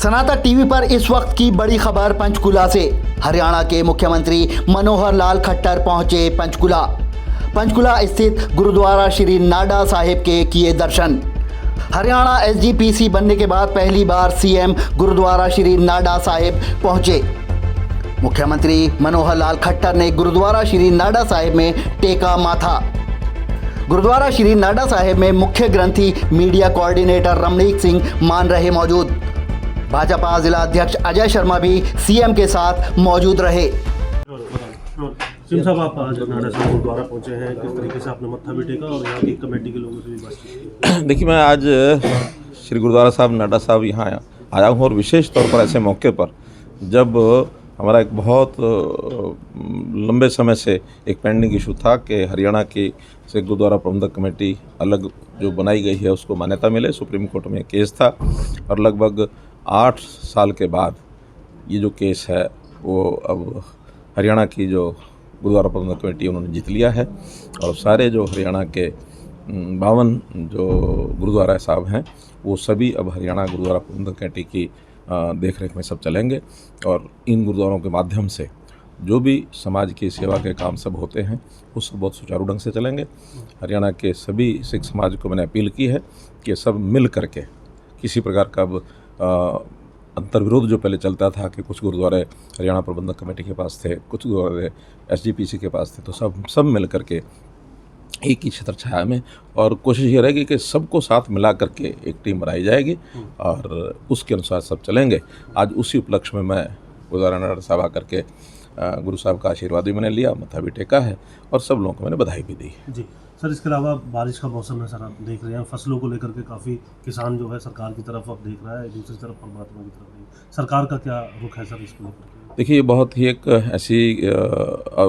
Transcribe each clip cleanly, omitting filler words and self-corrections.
सनातक TV पर इस वक्त की बड़ी खबर पंचकुला से। हरियाणा के मुख्यमंत्री मनोहर लाल खट्टर पहुंचे पंचकुला स्थित गुरुद्वारा श्री नाडा साहिब के किए दर्शन। हरियाणा एसजीपीसी बनने के बाद पहली बार सीएम गुरुद्वारा श्री नाडा साहिब पहुंचे। मुख्यमंत्री मनोहर लाल खट्टर ने गुरुद्वारा श्री नाडा साहिब में टेका माथा। गुरुद्वारा श्री नाडा साहिब में मुख्य ग्रंथी मीडिया कोऑर्डिनेटर रमनीक सिंह मान रहे मौजूद। भाजपा जिला अध्यक्ष अजय शर्मा भी सीएम के साथ मौजूद रहे। सिंह साहब, आप आज नाडा साहिब गुरुद्वारा पहुंचे हैं, किस तरीके से आपने मत्था भी टेका और यहाँ की कमेटी के लोगों से भी बातचीत की? देखिए, मैं आज श्री गुरुद्वारा साहब नाडा साहब यहाँ आया हूँ और विशेष तौर पर ऐसे मौके पर जब हमारा एक बहुत लंबे समय से एक पेंडिंग इशू था कि हरियाणा की से गुरुद्वारा प्रबंधक कमेटी अलग जो बनाई गई है उसको मान्यता मिले। सुप्रीम कोर्ट में केस था और लगभग 8 साल के बाद ये जो केस है वो अब हरियाणा की जो गुरुद्वारा प्रबंधक कमेटी उन्होंने जीत लिया है और सारे जो हरियाणा के 52 जो गुरुद्वारा साहब हैं वो सभी अब हरियाणा गुरुद्वारा प्रबंधक कमेटी की देख रेख में सब चलेंगे और इन गुरुद्वारों के माध्यम से जो भी समाज की सेवा के काम सब होते हैं वो सब बहुत सुचारू ढंग से चलेंगे। हरियाणा के सभी सिख समाज को मैंने अपील की है कि सब मिल करके किसी प्रकार का अब अंतर्विरोध जो पहले चलता था कि कुछ गुरुद्वारे हरियाणा प्रबंधक कमेटी के पास थे, कुछ गुरुद्वारे एसजीपीसी के पास थे, तो सब मिल करके एक ही छत्र छाया में और कोशिश ये रहेगी कि सबको साथ मिला करके एक टीम बनाई जाएगी और उसके अनुसार सब चलेंगे। आज उसी उपलक्ष्य में मैं गुरुद्वारा नाडा साहब आकर के गुरु साहब का आशीर्वाद भी मैंने लिया, मत्था भी टेका है और सब लोगों को मैंने बधाई भी दी। जी सर, इसके अलावा बारिश का मौसम है सर, आप देख रहे हैं फसलों को लेकर के काफ़ी किसान जो है सरकार की तरफ अब देख रहा है, दूसरी तरफ परमात्मा की तरफ नहीं। सरकार का क्या रुख है सर इसको लेकर? देखिए, ये बहुत ही एक ऐसी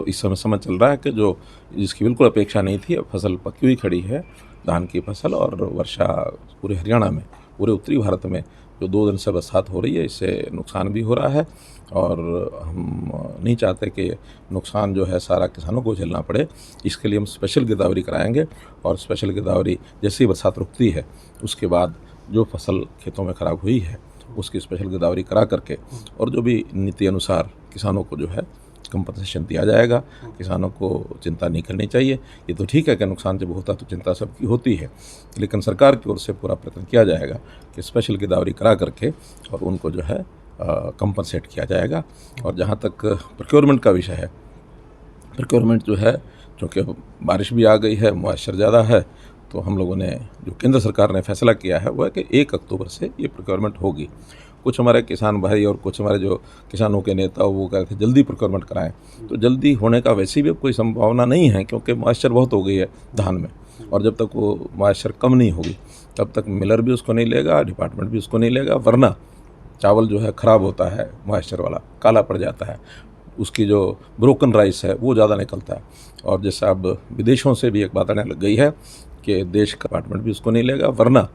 इस समय चल रहा है कि जो जिसकी बिल्कुल अपेक्षा नहीं थी। अब फसल पकी हुई खड़ी है, धान की फसल, और वर्षा पूरे हरियाणा में, पूरे उत्तरी भारत में जो 2 दिन से बरसात हो रही है इससे नुकसान भी हो रहा है और हम नहीं चाहते कि नुकसान जो है सारा किसानों को झेलना पड़े। इसके लिए हम स्पेशल गिरदावरी कराएंगे और स्पेशल गिरदावरी जैसे ही बरसात रुकती है उसके बाद जो फसल खेतों में ख़राब हुई है उसकी स्पेशल गिरदावरी करा करके और जो भी नीति अनुसार किसानों को जो है कंपनसेशन दिया जाएगा। किसानों को चिंता नहीं करनी चाहिए। ये तो ठीक है कि नुकसान जब होता है तो चिंता सबकी होती है, लेकिन सरकार की ओर से पूरा प्रयत्न किया जाएगा कि स्पेशल गिरदावरी करा करके और उनको जो है कंपनसेट किया जाएगा। और जहाँ तक प्रोक्योरमेंट का विषय है, प्रोक्योरमेंट जो है चूँकि बारिश भी आ गई है, मॉइस्चर ज़्यादा है, तो हम लोगों ने जो केंद्र सरकार ने फैसला किया है वो है कि 1 अक्टूबर से ये प्रोक्योरमेंट होगी। कुछ हमारे किसान भाई और कुछ हमारे जो किसानों के नेता वो कह रहे थे जल्दी प्रोक्योरमेंट कराएं, तो जल्दी होने का वैसे भी कोई संभावना नहीं है क्योंकि मॉइस्चर बहुत हो गई है धान में और जब तक वो मॉइस्चर कम नहीं होगी तब तक मिलर भी उसको नहीं लेगा, डिपार्टमेंट भी उसको नहीं लेगा, वरना चावल जो है ख़राब होता है, मॉइस्चर वाला काला पड़ जाता है, उसकी जो ब्रोकन राइस है वो ज़्यादा निकलता है। और जैसे अब विदेशों से भी एक बात आने लग गई है कि देश का डिपार्टमेंट भी उसको नहीं लेगा, वरना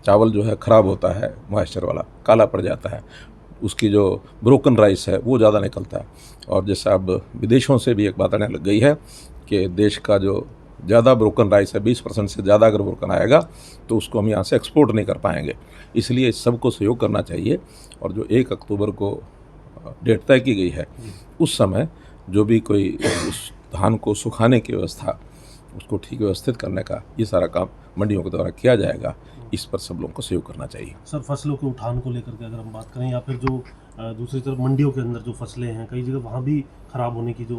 चावल जो है ख़राब होता है, मॉइस्चर वाला काला पड़ जाता है, उसकी जो ब्रोकन राइस है वो ज़्यादा निकलता है। और जैसे अब विदेशों से भी एक बात आने लग गई है कि देश का जो ज़्यादा ब्रोकन राइस है 20% से ज़्यादा अगर ब्रोकन आएगा तो उसको हम यहाँ से एक्सपोर्ट नहीं कर पाएंगे। इसलिए इस सबको सहयोग करना चाहिए और जो 1 अक्टूबर को डेट तय की गई है उस समय जो भी कोई उस धान को सुखाने की व्यवस्था, उसको ठीक व्यवस्थित करने का ये सारा काम मंडियों के द्वारा किया जाएगा। इस पर सब लोगों को सहयोग करना चाहिए। सर, फसलों के उठान को लेकर के अगर हम बात करें या फिर जो दूसरी तरफ मंडियों के अंदर जो फसलें हैं कई जगह वहाँ भी ख़राब होने की जो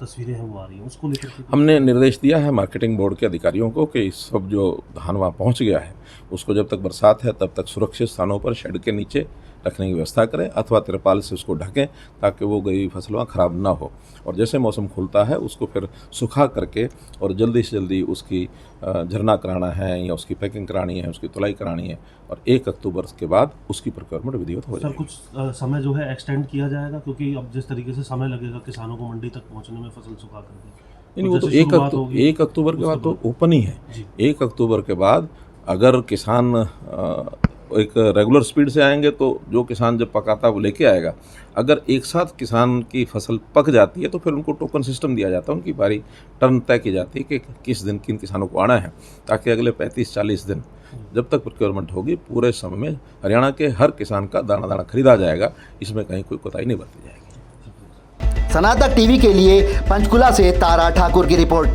तस्वीरें हैं वो आ रही हैं, उसको लेकर के हमने निर्देश दिया है मार्केटिंग बोर्ड के अधिकारियों को कि इस सब जो धान वहाँ पहुँच गया है उसको जब तक बरसात है तब तक सुरक्षित स्थानों पर शेड के नीचे रखने की व्यवस्था करें अथवा तिरपाल से उसको ढकें ताकि वो गई फसल वहाँ ख़राब ना हो। और जैसे मौसम खुलता है उसको फिर सुखा करके और जल्दी से जल्दी उसकी झरना कराना है या उसकी पैकिंग करानी है, उसकी तुलाई करानी है और 1 अक्टूबर के बाद उसकी प्रोक्योरमेंट विधिवत हो जाएगी। सर, कुछ समय जो है एक्सटेंड किया जाएगा क्योंकि अब जिस तरीके से समय लगेगा किसानों को मंडी तक पहुँचने में फसल सुखा करके, नहीं, वो तो 1 अक्टूबर के बाद तो ओपन ही है। 1 अक्टूबर के बाद अगर किसान एक रेगुलर स्पीड से आएंगे तो जो किसान जब पकाता है वो लेके आएगा। अगर एक साथ किसान की फसल पक जाती है तो फिर उनको टोकन सिस्टम दिया जाता है, उनकी बारी टर्न तय की जाती है कि किस दिन किन किसानों को आना है ताकि अगले 35-40 दिन जब तक प्रोक्योरमेंट होगी पूरे समय में हरियाणा के हर किसान का दाना दाना खरीदा जाएगा, इसमें कहीं कोई कोताही नहीं बरती जाएगी। सनातक टीवी के लिए पंचकुला से तारा ठाकुर की रिपोर्ट।